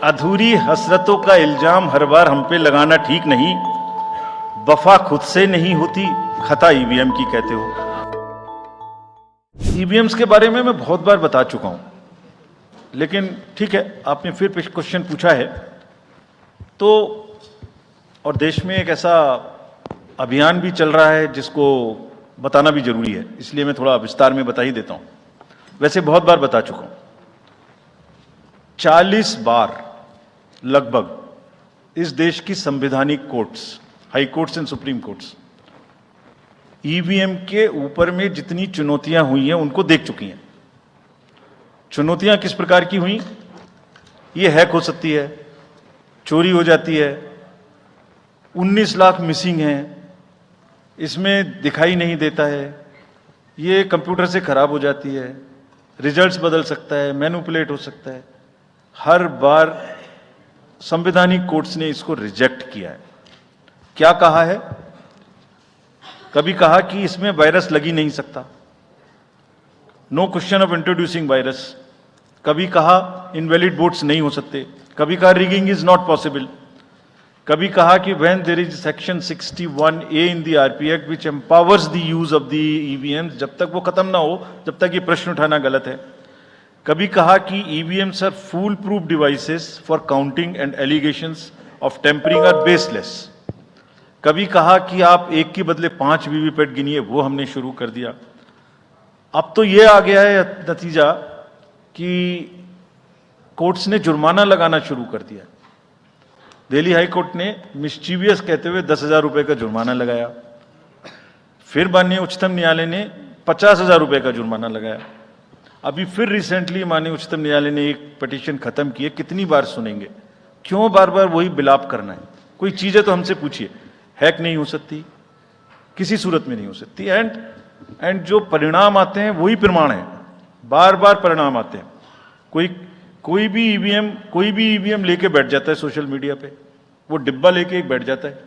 अधूरी हसरतों का इल्जाम हर बार हम पे लगाना ठीक नहीं। वफा खुद से नहीं होती, खता ईवीएम की कहते हो। ईवीएम्स के बारे में मैं बहुत बार बता चुका हूं, लेकिन ठीक है, आपने फिर क्वेश्चन पूछा है तो, और देश में एक ऐसा अभियान भी चल रहा है जिसको बताना भी जरूरी है, इसलिए मैं थोड़ा विस्तार में बता ही देता हूं। वैसे बहुत बार बता चुका हूं, 40 बार लगभग इस देश की संवैधानिक courts, high courts and supreme courts EVM के ऊपर में जितनी चुनौतियां हुई हैं उनको देख चुकी हैं। चुनौतियां किस प्रकार की हुई? ये हैक हो सकती है, चोरी हो जाती है, 19 लाख मिसिंग हैं, इसमें दिखाई नहीं देता है, ये कंप्यूटर से खराब हो जाती है, रिजल्ट्स बदल सकता है, मैनिपुलेट हो सकता है। हर बार संवैधानिक कोर्ट्स ने इसको रिजेक्ट किया है। क्या कहा है? कभी कहा कि इसमें वायरस लग ही नहीं सकता, no question of introducing virus. कभी कहा इनवैलिड वोट्स नहीं हो सकते, कभी कहा रिगिंग इज नॉट पॉसिबल, कभी कहा कि when there is section 61A in the RP act which empowers the use of the EVM, जब तक वो खत्म ना हो जब तक ये प्रश्न उठाना गलत है। कभी कहा कि EVMs are fool proof devices for counting and allegations of tampering are baseless. कभी कहा कि आप एक के बदले 5 वीवीपैट गिनिए, वो हमने शुरू कर दिया। अब तो ये आ गया है नतीजा कि कोर्ट्स ने जुर्माना लगाना शुरू कर दिया। दिल्ली हाई कोर्ट ने मिस्चीवियस कहते हुए 10,000 रुपए का जुर्माना लगाया, फिर माननीय उच्चतम न्यायालय ने 50,000 रुपए का जुर्माना लगाया। अभी फिर रिसेंटली माननीय उच्चतम न्यायालय ने एक पिटीशन खत्म की है। कितनी बार सुनेंगे? क्यों बार बार वही बिलाप करना है? कोई चीजें तो हमसे पूछिए। हैक नहीं हो सकती, किसी सूरत में नहीं हो सकती, एंड जो परिणाम आते हैं वही प्रमाण है। बार बार परिणाम आते हैं। कोई भी ईवीएम लेके बैठ जाता है सोशल मीडिया पे, वो डिब्बा लेके बैठ जाता है,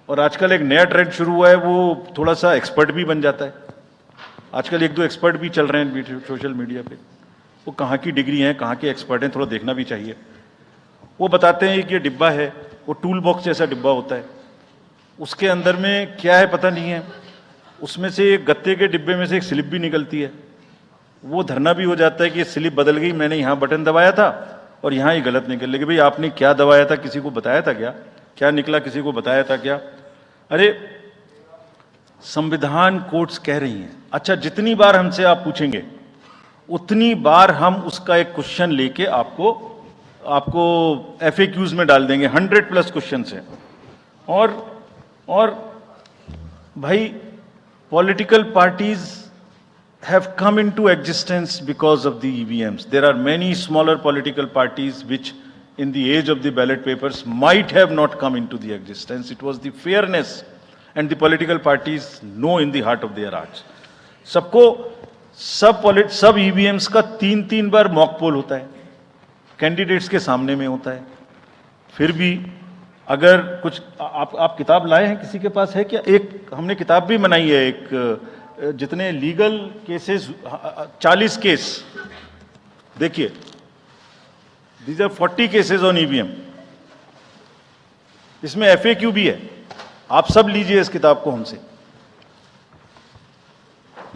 और आजकल एक नया ट्रेंड शुरू हुआ है, वो थोड़ा सा एक्सपर्ट भी बन जाता है। आजकल 1-2 एक्सपर्ट भी चल रहे हैं सोशल मीडिया पे। वो कहाँ की डिग्री हैं, कहाँ के एक्सपर्ट हैं, थोड़ा देखना भी चाहिए। वो बताते हैं कि ये डिब्बा है, वो टूल बॉक्स जैसा डिब्बा होता है, उसके अंदर में क्या है पता नहीं है, उसमें से एक गत्ते के डिब्बे में से एक स्लिप भी निकलती है। वो धरना भी हो जाता है कि ये स्लिप बदल गई, मैंने यहाँ बटन दबाया था और यहाँ ही गलत निकल गई। भाई आपने क्या दबाया था, किसी को बताया था क्या? क्या निकला, किसी को बताया था क्या? अरे संविधान कोर्ट्स कह रही हैं। अच्छा, जितनी बार हमसे आप पूछेंगे उतनी बार हम उसका एक क्वेश्चन लेके आपको FAQs में डाल देंगे। 100+ क्वेश्चन है। और भाई, political parties have come into existence because of the EVMs. There are many smaller political parties which in the age of the ballot papers might have not come into the existence. It was the fairness, and the political parties know in the heart of their hearts. सब EVMs का 3-3 बार mock poll होता है, candidates के सामने में होता है। फिर भी अगर कुछ आप किताब लाए हैं, किसी के पास है क्या? एक हमने किताब भी बनाई है, एक जितने लीगल केसेस, 40 केस, देखिए, these are 40 cases on EVM. इसमें FAQ भी है, आप सब लीजिए इस किताब को हमसे।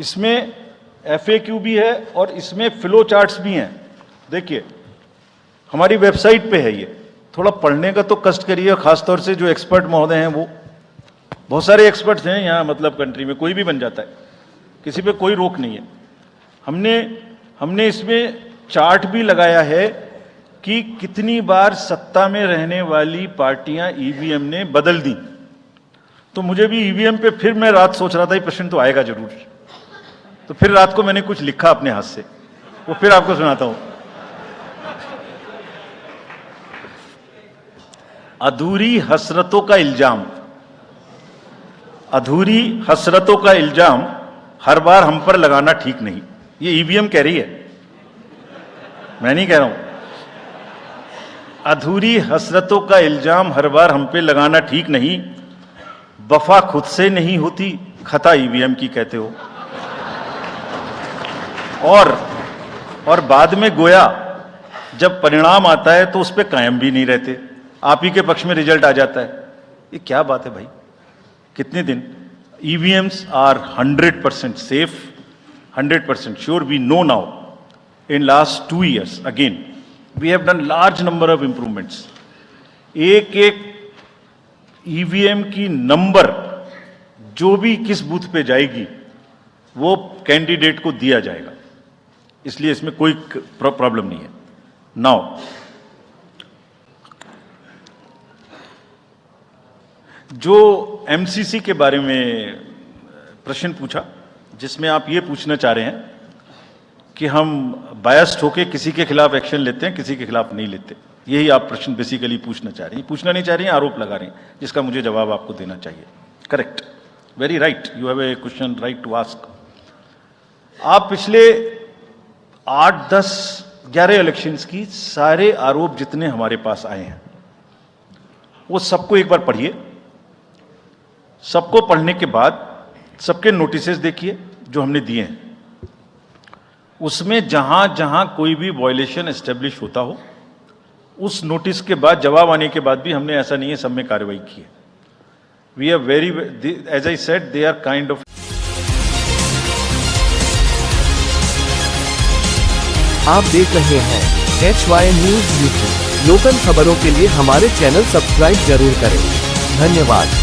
इसमें FAQ भी है और इसमें फ्लो चार्ट्स भी हैं। देखिए, हमारी वेबसाइट पे है ये। थोड़ा पढ़ने का तो कष्ट करिए, खासतौर से जो एक्सपर्ट महोदय हैं, वो बहुत सारे एक्सपर्ट्स हैं यहाँ, मतलब कंट्री में कोई भी बन जाता है, किसी पे कोई रोक नहीं है। हमने इसमें चार्ट भी लगाया है कि कितनी बार सत्ता में रहने वाली पार्टियां ईवीएम ने बदल दी। तो मुझे भी ईवीएम पे फिर मैं रात सोच रहा था ये प्रश्न तो आएगा जरूर, तो फिर रात को मैंने कुछ लिखा अपने हाथ से, वो फिर आपको सुनाता हूं। अधूरी हसरतों का इल्जाम, अधूरी हसरतों का इल्जाम हर बार हम पर लगाना ठीक नहीं। ये ईवीएम कह रही है, मैं नहीं कह रहा हूं। अधूरी हसरतों का इल्जाम हर बार हम पे लगाना ठीक नहीं। वफा खुद से नहीं होती, खता ईवीएम की कहते हो। और बाद में गोया जब परिणाम आता है तो उस पर कायम भी नहीं रहते, आप ही के पक्ष में रिजल्ट आ जाता है। ये क्या बात है भाई? कितने दिन? EVMs are 100% safe, 100% sure. We know now in last 2 years again we have done large number of improvements. एक ईवीएम की नंबर जो भी किस बूथ पे जाएगी वो कैंडिडेट को दिया जाएगा, इसलिए इसमें कोई प्रॉब्लम नहीं है। नाउ जो एमसीसी के बारे में प्रश्न पूछा, जिसमें आप ये पूछना चाह रहे हैं कि हम बायस्ड होके किसी के खिलाफ एक्शन लेते हैं, किसी के खिलाफ नहीं लेते, यही आप प्रश्न बेसिकली पूछना चाह रही हैं। पूछना नहीं चाह रही हैं, आरोप लगा रही हैं, जिसका मुझे जवाब आपको देना चाहिए। Correct, very right, you have a question right to ask. आप पिछले 8, 10, 11 इलेक्शंस की सारे आरोप जितने हमारे पास आए हैं वो सबको एक बार पढ़िए। सबको पढ़ने के बाद सबके नोटिसेस देखिए जो हमने दिए हैं, उसमें जहां जहां कोई भी वायलेशन एस्टेब्लिश होता हो, उस नोटिस के बाद जवाब आने के बाद भी हमने ऐसा नहीं है सब में कार्रवाई की है। We are very, as I said, they are kind of. आप देख रहे हैं HY न्यूज यूट्यूब। लोकल खबरों के लिए हमारे चैनल सब्सक्राइब जरूर करें। धन्यवाद।